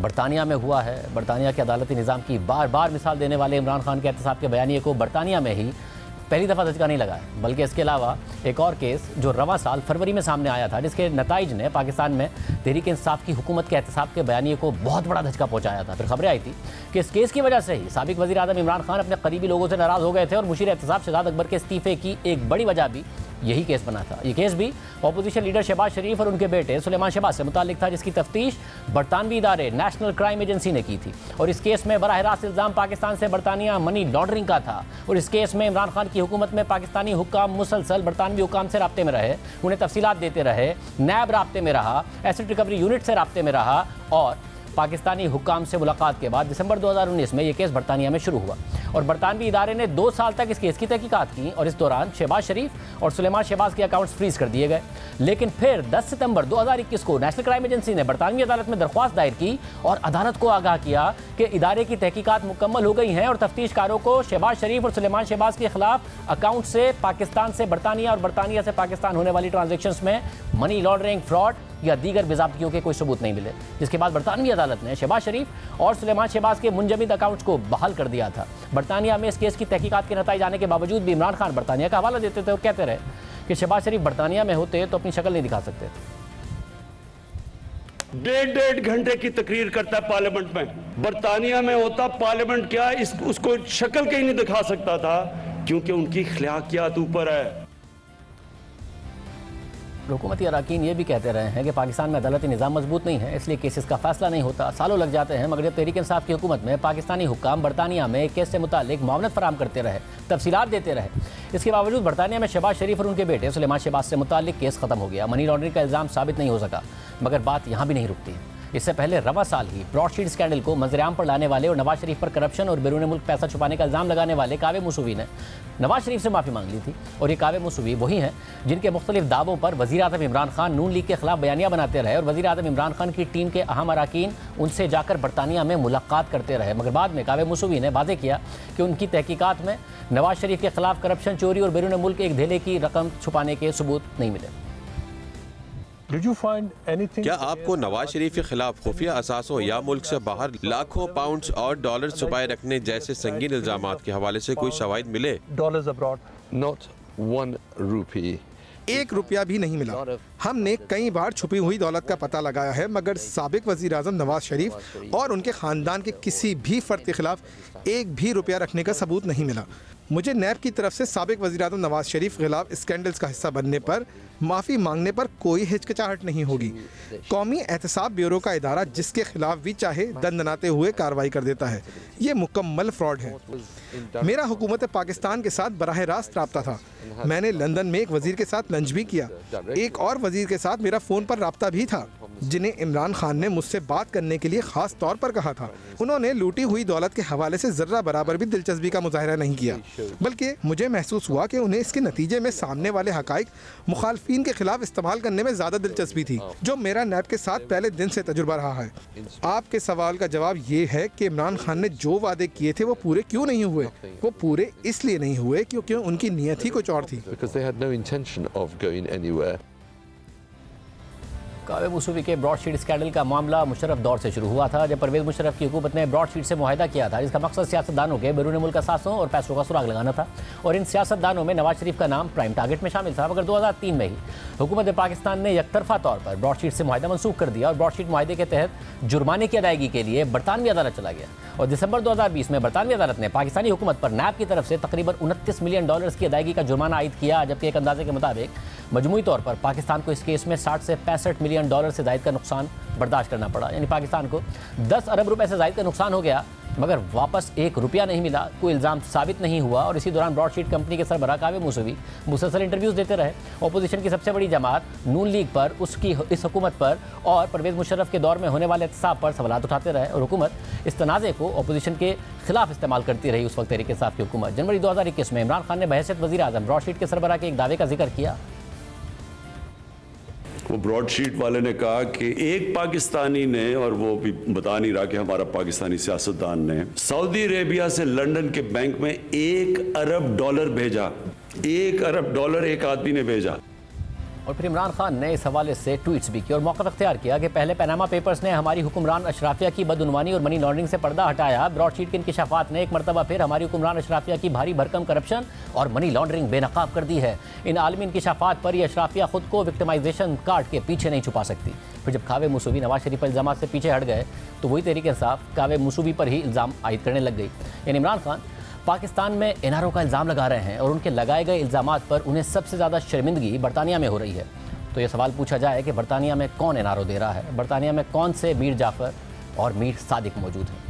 बरतानिया में हुआ है। बरतानिया के अदालती निज़ाम की बार बार मिसाल देने वाले इमरान खान के एहतसाब के बयानिए को बरतानिया में ही पहली दफ़ा धचका नहीं लगा है, बल्कि इसके अलावा एक और केस जो रवां साल फरवरी में सामने आया था, जिसके नताइज ने पाकिस्तान में तहरीक इंसाफ की हुकूमत के एहतसाब के बयानिए को बहुत बड़ा धचका पहुंचाया था। फिर खबरें आई थी कि इस केस की वजह से ही साबिक वज़ीर आज़म इमरान खान अपने करीबी लोगों से नाराज़ हो गए थे और मुशीर एहतसाब शहजाद अकबर के इस्तीफे की एक बड़ी वजह भी यही केस बना था। ये केस भी अपोजिशन लीडर शहबाज शरीफ और उनके बेटे सुलेमान शहबाज से मुताल्लिक था, जिसकी तफ्तीश बरतानवी इदारे नेशनल क्राइम एजेंसी ने की थी। और इस केस में बराह रास्त इल्ज़ाम पाकिस्तान से बरतानिया मनी लॉन्ड्रिंग का था। और इस केस में इमरान खान की हुकूमत में पाकिस्तानी हुक्काम मुसलसल बरतानवी हुक्काम से राब्ते में रहे, उन्हें तफसीलात देते रहे, नैब राब्ते में रहा, एसिड रिकवरी यूनिट से राब्ते में रहा और पाकिस्तानी हुक्काम से मुलाकात के बाद दिसंबर 2019 में यह केस बरतानिया में शुरू हुआ। और बरतानवी इदारे ने 2 साल तक इस केस की तहकीकात की और इस दौरान शहबाज शरीफ और सुलेमान शहबाज के अकाउंट्स फ्रीज कर दिए गए। लेकिन फिर 10 सितंबर 2021 को नेशनल क्राइम एजेंसी ने बरतानवी अदालत में दरख्वास्त दायर की और अदालत को आगाह किया कि इदारे की तहकीकात मुकम्मल हो गई हैं और तफ्तीशकारों को शहबाज शरीफ और सुलेमान शहबाज के खिलाफ अकाउंट से पाकिस्तान से बरतानिया और बरतानिया से पाकिस्तान होने वाली ट्रांजेक्शंस में मनी लॉन्ड्रिंग, फ्रॉड या दीगर बेज़ाब्तियों के कोई सबूत नहीं मिले। जिसके बाद बरतानवी अदालत ने शहबाज शरीफ और सुलेमान शहबाज के मुंजमद अकाउंट्स को बहाल कर दिया था। बरतानिया में इस केस की तहकीकात के नताइज आने के बावजूद भी इमरान खान बरतानिया का हवाला देते थे और कहते रहे कि शहबाज शरीफ बरतानिया में होते तो अपनी शक्ल नहीं दिखा सकते। 1.5 घंटे की तकरीर करता है पार्लियामेंट में, बरतानिया में होता पार्लियामेंट क्या उसको शक्ल कहीं नहीं दिखा सकता था, क्योंकि उनकी अखलाकियात ऊपर है। हुकूमती अरकान ये भी कहते रहे हैं कि पाकिस्तान में अदालती निज़ाम मजबूत नहीं है, इसलिए केसेस का फैसला नहीं होता, सालों लग जाते हैं। मगर जब तहरीक इंसाफ की हुकूमत में पाकिस्तानी हुक्काम बरतानिया में केस से मुतालिक मामलत फराम करते रहे, तफसीलात देते रहे, इसके बावजूद बरतानिया में शहबाज शरीफ और उनके बेटे सुलेमान शहबाज से मुतालिक केस खत्म हो गया। मनी लॉन्ड्रिंग का इल्ज़ाम साबित नहीं हो सका। मगर बात यहाँ भी नहीं रुकती। इससे पहले रवा साल ही ब्रॉडशीट स्कैंडल को मंजरेआम पर लाने वाले और नवाज शरीफ पर करप्शन और बैरून मुल्क पैसा छुपाने का इल्ज़ाम लगाने वाले कावे मूसवी ने नवाज शरीफ से माफ़ी मांग ली थी। और ये कावे मूसवी वही हैं जिनके मुख्तलिफ दावों पर वज़ीर आज़म इमरान खान नून लीग के खिलाफ बयानियाँ बनाते रहे और वज़ीर आज़म इमरान खान की टीम के अहम अरकान उनसे जाकर बरतानिया में मुलाकात करते रहे। मगर बाद में कावे मूसवी ने वाज़ेह किया कि उनकी तहकीकात में नवाज शरीफ के खिलाफ करप्शन, चोरी और बैरून मुल्क एक धेले की रकम छुपाने के सबूत नहीं मिले। क्या आपको नवाज शरीफ के खिलाफ खुफिया असासों या मुल्क से बाहर लाखों पाउंड्स और डॉलर छुपाए रखने जैसे संगीन इल्जामात के हवाले से कोई शवाहिद मिले? Not 1 rupee. 1 रुपया भी नहीं मिला। हमने कई बार छुपी हुई दौलत का पता लगाया है, मगर साबिक वज़ीर आज़म नवाज शरीफ और उनके ख़ानदान के किसी भी फ़र्द के खिलाफ 1 भी रुपया रखने का सबूत नहीं मिला। मुझे नैब की तरफ से साबिक वज़ीर आज़म नवाज शरीफ के खिलाफ स्कैंडल्स का हिस्सा बनने पर माफ़ी मांगने पर कोई हिचकिचाहट नहीं होगी। कौमी एहतसाब ब्यूरो का इदारा जिसके खिलाफ भी चाहे दंदनाते हुए कार्रवाई कर देता है। ये मुकम्मल फ्रॉड है। मेरा हुकूमत पाकिस्तान के साथ बराह रास्त राब्ता था। मैंने लंदन में एक वज़ीर के साथ लंच भी किया। एक और वज़ीर के साथ मेरा फ़ोन पर राब्ता भी था, जिन्हें इमरान खान ने मुझसे बात करने के लिए ख़ास तौर पर कहा था। उन्होंने लूटी हुई दौलत के हवाले से ज़र्रा बराबर भी दिलचस्पी का मुजाहरा नहीं किया, बल्कि मुझे महसूस हुआ कि उन्हें इसके नतीजे में सामने वाले हक़ाइक़ मुखालफीन के खिलाफ इस्तेमाल करने में ज़्यादा दिलचस्पी थी, जो मेरा नैब के साथ पहले दिन से तजुर्बा रहा है। आपके सवाल का जवाब ये है कि इमरान खान ने जो वादे किए थे वो पूरे क्यों नहीं हुए? वो पूरे इसलिए नहीं हुए क्योंकि उनकी नीयत ही कुछ और थी। कावे मूसवी के ब्रॉडशीट स्कैंडल का मामला मुशर्रफ दौर से शुरू हुआ था, जब परवेज़ मुशर्रफ की हुकूमत ने ब्रॉडशीट से मुआहदा किया था, जिसका मकसद सियासतदानों के बैरून मुल्क असासों और पैसों का सुराग लगाना था। और इन सियासतदानों में नवाज शरीफ का नाम प्राइम टारगेट में शामिल था। मगर 2003 में ही हुकूमत पाकिस्तान ने यकतरफा तौर पर ब्रॉडशीट से मुआहदा मनसूख कर दिया और ब्रॉडशीट मुआहदे के तहत जुर्माने की अदायगी के लिए बरतानवी अदालत चला गया। और दिसंबर 2020 में बरतानवी अदालत ने पाकिस्तानी हुकूमत पर नैब की तरफ से तकरीबन 29 मिलियन डॉलर्स की अदायगी का जुर्माना आयद किया, जबकि एक अंदाजे के मुताबिक मजमूई तौर पर पाकिस्तान को इस केस में 60 से 65 मिलियन डॉलर से ज़ायद का नुकसान बर्दाश्त करना पड़ा। यानी पाकिस्तान को 10 अरब रुपए से ज़ायद का नुकसान हो गया, मगर वापस 1 रुपया नहीं मिला, कोई इल्ज़ाम साबित नहीं हुआ। और इसी दौरान ब्रॉडशीट कंपनी के सरबराह कावे मूसवी मुसलसल इंटरव्यूज़ देते रहे। अपोजिशन की सबसे बड़ी जमात नून लीग पर, उसकी इस हुकूमत पर और परवेज़ मुशर्रफ के दौर में होने वाले एहतसाब पर सवालात उठाते रहे और हुकूमत इस तनाज़े को अपोजिशन के खिलाफ इस्तेमाल करती रही। उस वक्त तहरीक इंसाफ की हुकूमत। जनवरी 2021 में इमरान खान ने बहैसियत वज़ीर आज़म ब्रॉडशीट के सरबराह के एक दावे का जिक्र किया। वो ब्रॉडशीट वाले ने कहा कि एक पाकिस्तानी ने, और वो भी बता नहीं रहा कि हमारा पाकिस्तानी सियासतदान ने, सऊदी अरेबिया से लंदन के बैंक में 1 अरब डॉलर भेजा। 1 अरब डॉलर एक आदमी ने भेजा। और फिर इमरान खान ने इस हवाले से ट्वीट्स भी किए और मौक़िफ़ इख्तियार किया कि पहले पनामा पेपर्स ने हमारी हुक्मरान अशराफिया की बदउनवानी और मनी लॉन्ड्रिंग से पर्दा हटाया। ब्रॉडशीट के इंकिशाफात ने एक मरतबा फिर हमारी हुक्मरान अशराफिया की भारी भरकम करप्शन और मनी लॉन्ड्रिंग बेनकाब कर दी है। इन आलमी इंकिशाफात पर यह अशराफिया खुद को विक्टिमाइजेशन कार्ड के पीछे नहीं छुपा सकती। फिर जब कावे मूसूवी नवाज शरीफ इल्ज़ाम से पीछे हट गए तो वही तहरीक इंसाफ कावे मूसूवी पर ही इल्ज़ाम आयद करने लग गई। यानी इमरान खान पाकिस्तान में NRO का इल्ज़ाम लगा रहे हैं और उनके लगाए गए इल्ज़ामात पर उन्हें सबसे ज़्यादा शर्मिंदगी बरतानिया में हो रही है। तो ये सवाल पूछा जाए कि बरतानिया में कौन NRO दे रहा है, बरतानिया में कौन से मीर जाफ़र और मीर सादिक मौजूद हैं।